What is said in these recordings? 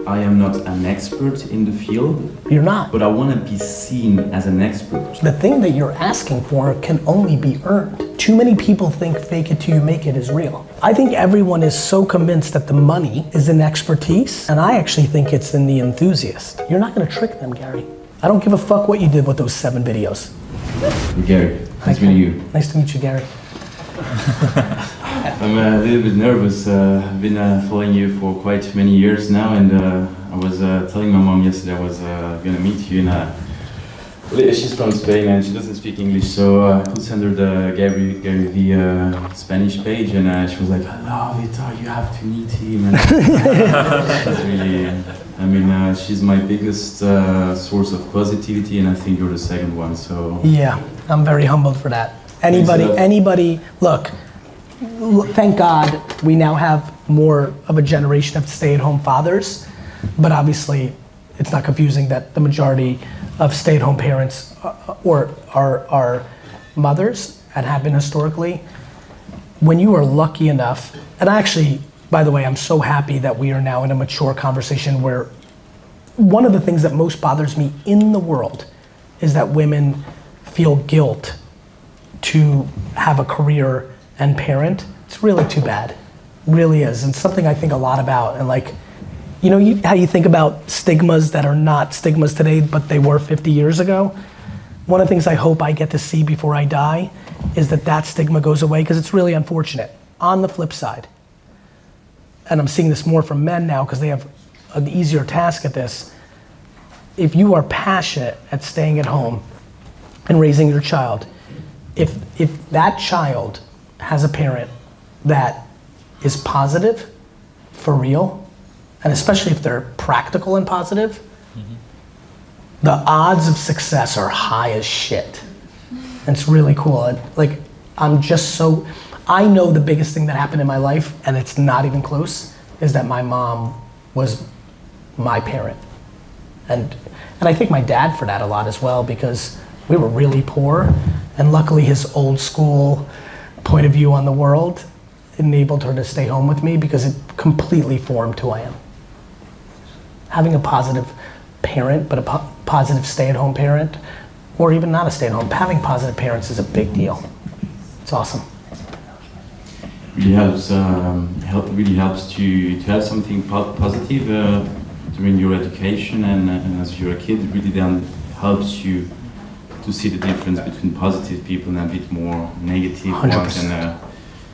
I am not an expert in the field. You're not. But I want to be seen as an expert. The thing that you're asking for can only be earned. Too many people think fake it till you make it is real. I think everyone is so convinced that the money is in expertise, and I actually think it's in the enthusiast. You're not gonna trick them, Gary. I don't give a fuck what you did with those 7 videos. Hey, Gary, nice to meet you. Nice to meet you, Gary. I'm a little bit nervous. I've been following you for quite many years now, and I was telling my mom yesterday I was gonna meet you, and she's from Spain and she doesn't speak English, so I could send her the GaryVee Spanish page, and she was like, "I love it. Oh, you have to meet him." And she's really, I mean, she's my biggest source of positivity, and I think you're the second one. So yeah, I'm very humbled for that. Anybody, look, thank God we now have more of a generation of stay-at-home fathers, but obviously it's not confusing that the majority of stay-at-home parents are mothers and have been historically. When you are lucky enough, and actually, by the way, I'm so happy that we are now in a mature conversation where one of the things that most bothers me in the world is that women feel guilt to have a career and parent. It's really too bad, really is, and something I think a lot about. And like, you know how you think about stigmas that are not stigmas today, but they were 50 years ago? One of the things I hope I get to see before I die is that stigma goes away, because it's really unfortunate. On the flip side, and I'm seeing this more from men now because they have an easier task at this, if you are passionate at staying at home and raising your child, if that child has a parent that is positive, for real, and especially if they're practical and positive, the odds of success are high as shit. And it's really cool. And like, I know the biggest thing that happened in my life, and it's not even close, is that my mom was my parent. And I thank my dad for that a lot as well, because we were really poor, and luckily his old school point of view on the world enabled her to stay home with me, because it completely formed who I am. Having a positive parent, but a positive stay-at-home parent, or even not a stay-at-home, having positive parents is a big deal. It's awesome. Really helps. Really helps to have something positive during your education, and as you're a kid, it really then helps you to see the difference between positive people and a bit more negative 100%. ones,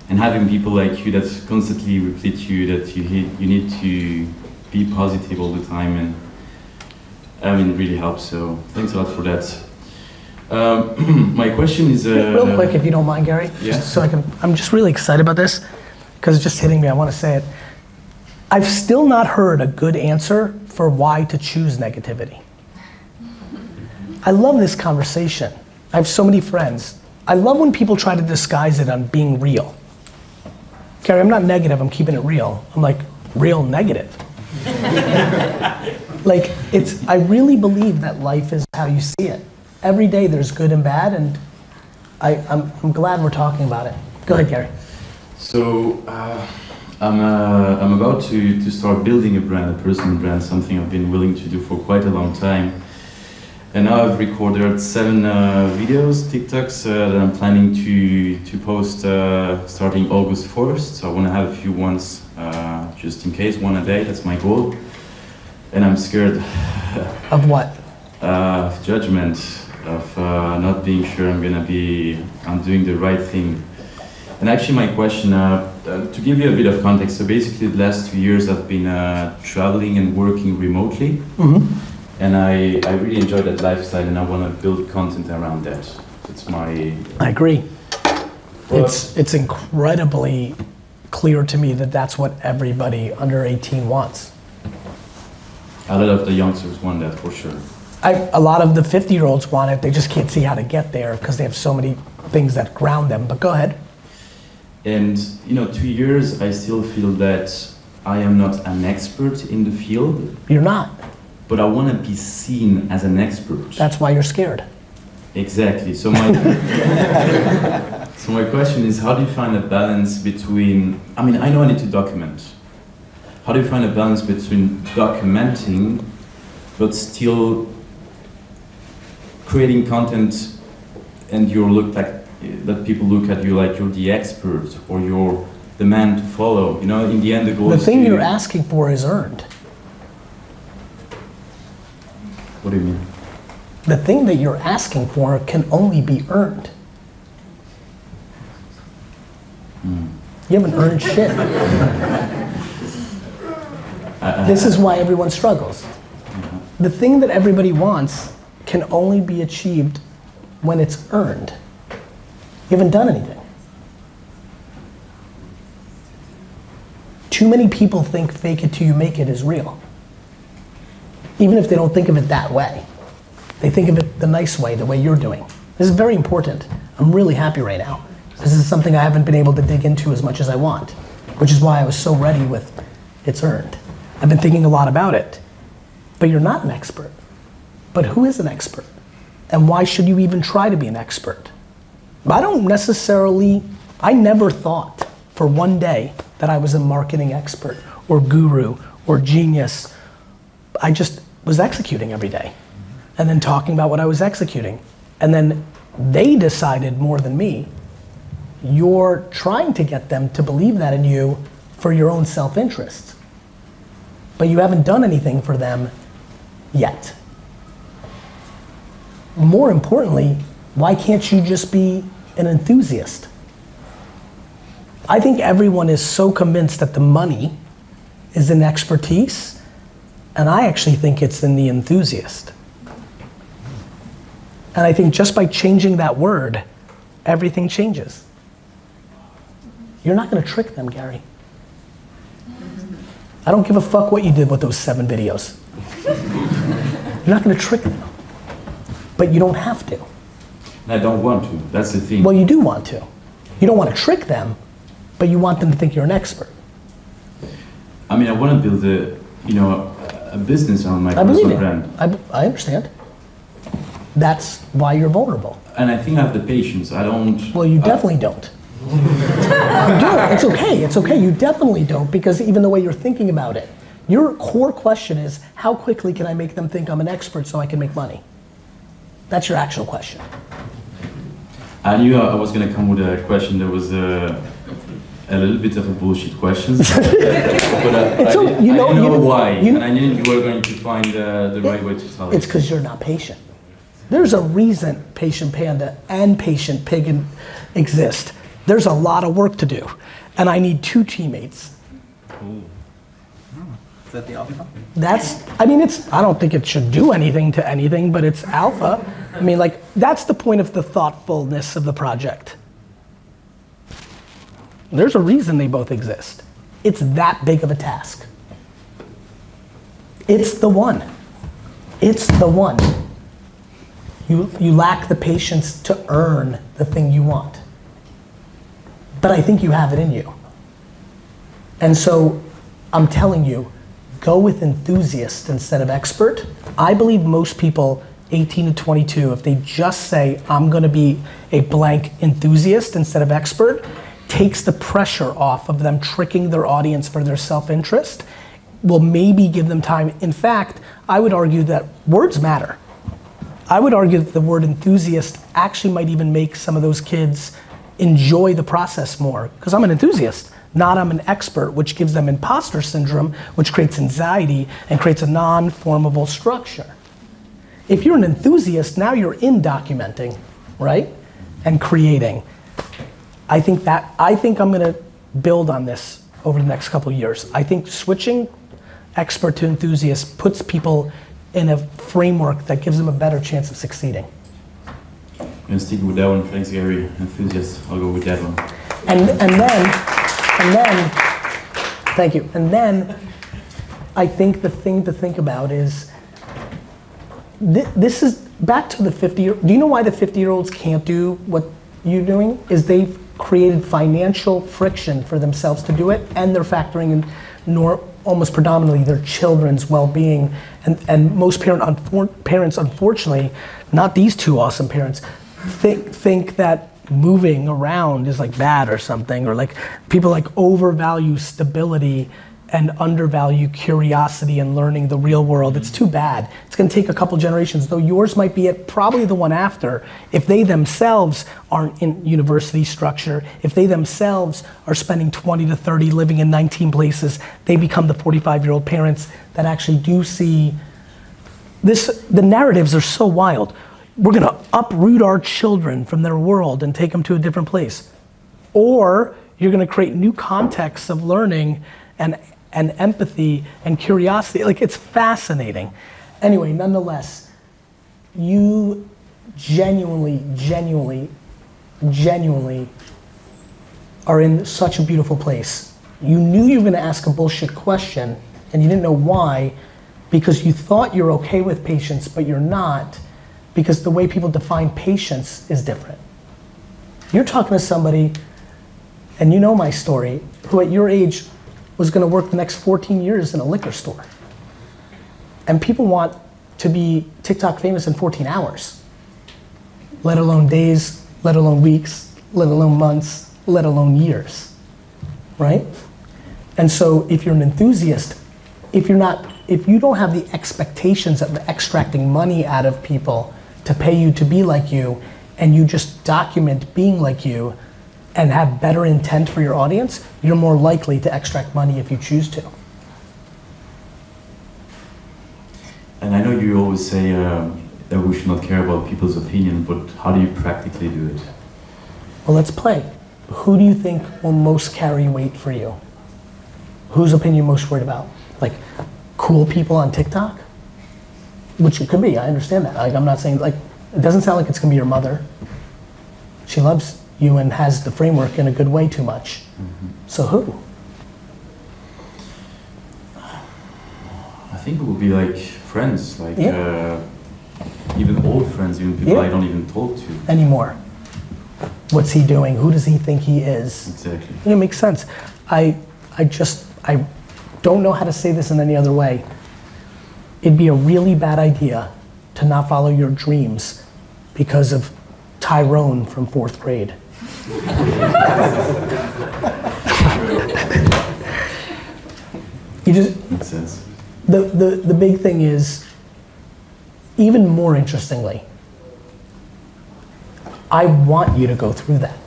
and having people like you that constantly repeat you that you need to be positive all the time, and I mean, it really helps. So thanks a lot for that. My question is real quick, if you don't mind, Gary. Yeah. Just so I'm just really excited about this because it's just hitting me. I want to say it. I've still not heard a good answer for why to choose negativity. I love this conversation. I have so many friends. I love when people try to disguise it on being real. Gary, I'm not negative, I'm keeping it real. I'm like, real negative. Like, I really believe that life is how you see it. Every day there's good and bad, and I'm glad we're talking about it. Go ahead, Gary. So, I'm about to start building a brand, a personal brand, something I've been willing to do for quite a long time. And now I've recorded 7 videos, TikToks, that I'm planning to post starting August 1st. So I want to have a few ones just in case, 1 a day, that's my goal. And I'm scared. Of what? Of judgment, of not being sure I'm doing the right thing. And actually my question, to give you a bit of context, so basically the last 2 years I've been traveling and working remotely. And I really enjoy that lifestyle, and I want to build content around that. It's my... I agree. It's incredibly clear to me that that's what everybody under 18 wants. A lot of the youngsters want that, for sure. A lot of the 50-year-olds want it, they just can't see how to get there because they have so many things that ground them, but go ahead. And 2 years, I still feel that I am not an expert in the field. You're not. But I want to be seen as an expert. That's why you're scared. Exactly. So my question is, how do you find a balance between, I mean, I know I need to document. how do you find a balance between documenting but still creating content and you're looked at, that people look at you like you're the expert or you're the man to follow? You know, in the end the goal is the thing you're asking for is earned. What do you mean? The thing that you're asking for can only be earned. You haven't earned shit. This is why everyone struggles. The thing that everybody wants can only be achieved when it's earned. You haven't done anything. Too many people think fake it till you make it is real. Even if they don't think of it that way. They think of it the nice way, the way you're doing. This is very important. I'm really happy right now. This is something I haven't been able to dig into as much as I want, which is why I was so ready with it's earned. I've been thinking a lot about it. But you're not an expert. But who is an expert? And why should you even try to be an expert? I never thought for one day that I was a marketing expert or guru or genius. I just was executing every day and then talking about what I was executing. And then they decided more than me, you're trying to get them to believe that in you for your own self-interest. But you haven't done anything for them yet. More importantly, why can't you just be an enthusiast? I think everyone is so convinced that the money is in expertise, and I actually think it's in the enthusiast. And I think just by changing that word, everything changes. You're not gonna trick them, Gary. I don't give a fuck what you did with those 7 videos. You're not gonna trick them. But you don't have to. I don't want to, that's the thing. Well, you do want to. You don't want to trick them, but you want them to think you're an expert. I mean, I want to build a business on my personal brand. I understand. That's why you're vulnerable. And I think I have the patience. I don't. Well, you definitely don't. You don't. It's okay. It's okay. You definitely don't, because even the way you're thinking about it, your core question is, how quickly can I make them think I'm an expert so I can make money? That's your actual question. I knew I was going to come with a question that was a little bit of a bullshit question. But I didn't know why, and I knew you were going to find the right way to tell it. It's because you're not patient. There's a reason Patient Panda and Patient Pig exist. There's a lot of work to do, and I need 2 teammates. Ooh. Is that the alpha? I don't think it should do anything to anything, but it's alpha. I mean, like, that's the point of the thoughtfulness of the project. There's a reason they both exist. It's that big of a task. It's the one. It's the one. You lack the patience to earn the thing you want. But I think you have it in you. And so, I'm telling you, go with enthusiast instead of expert. I believe most people 18 to 22, if they just say, I'm gonna be a blank enthusiast instead of expert, takes the pressure off of them tricking their audience for their self-interest, will maybe give them time. In fact, I would argue that words matter. I would argue that the word enthusiast actually might even make some of those kids enjoy the process more, because I'm an enthusiast. Not I'm an expert, which gives them imposter syndrome, which creates anxiety and creates a non-formable structure. If you're an enthusiast, now you're in documenting, right? And creating. I think I'm gonna build on this over the next couple of years. I think switching expert to enthusiast puts people in a framework that gives them a better chance of succeeding. I'm gonna stick with that one. Thanks, Gary. Enthusiast. I'll go with that one. And then, thank you. And then, I think the thing to think about is, this is back to the 50-year. Do you know why the 50-year-olds can't do what you're doing? Is they've created financial friction for themselves to do it, and they're factoring in almost predominantly their children's well-being. And most parents, unfortunately, not these 2 awesome parents, think that moving around is like bad or something, or like people like overvalue stability and undervalue curiosity and learning the real world. It's too bad. It's gonna take a couple generations, though yours might be at probably the one after. If they themselves aren't in university structure, if they themselves are spending 20 to 30 living in 19 places, they become the 45-year-old parents that actually do see this. The narratives are so wild. We're gonna uproot our children from their world and take them to a different place. Or you're gonna create new contexts of learning and empathy and curiosity. Like, it's fascinating. Anyway, nonetheless, you genuinely are in such a beautiful place. You knew you were gonna ask a bullshit question and you didn't know why, because you thought you're okay with patience, but you're not, because the way people define patience is different. You're talking to somebody, and you know my story, who at your age was gonna work the next 14 years in a liquor store. And people want to be TikTok famous in 14 hours, let alone days, let alone weeks, let alone months, let alone years, right? And so if you're an enthusiast, if you don't have the expectations of extracting money out of people to pay you to be like you, and you just document being like you, and have better intent for your audience, you're more likely to extract money if you choose to. And I know you always say that we should not care about people's opinion, but how do you practically do it? Well, let's play. Who do you think will most carry weight for you? Whose opinion are you most worried about? Like, cool people on TikTok? Which it could be, I understand that. Like, I'm not saying, like, it doesn't sound like it's gonna be your mother. She loves you and has the framework in a good way too much. Mm-hmm. So who? I think it would be like friends, like even old friends, even people I don't even talk to anymore. What's he doing? Who does he think he is? Exactly. It makes sense. I don't know how to say this in any other way. It'd be a really bad idea to not follow your dreams because of Tyrone from 4th grade. You just, makes sense. The big thing is, even more interestingly, I want you to go through that.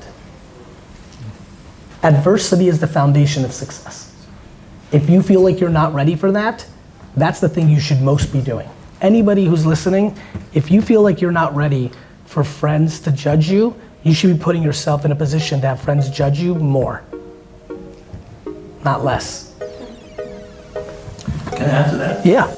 Adversity is the foundation of success. If you feel like you're not ready for that, that's the thing you should most be doing. Anybody who's listening, if you feel like you're not ready for friends to judge you, you should be putting yourself in a position to have friends judge you more, not less. Can I add to that? Yeah.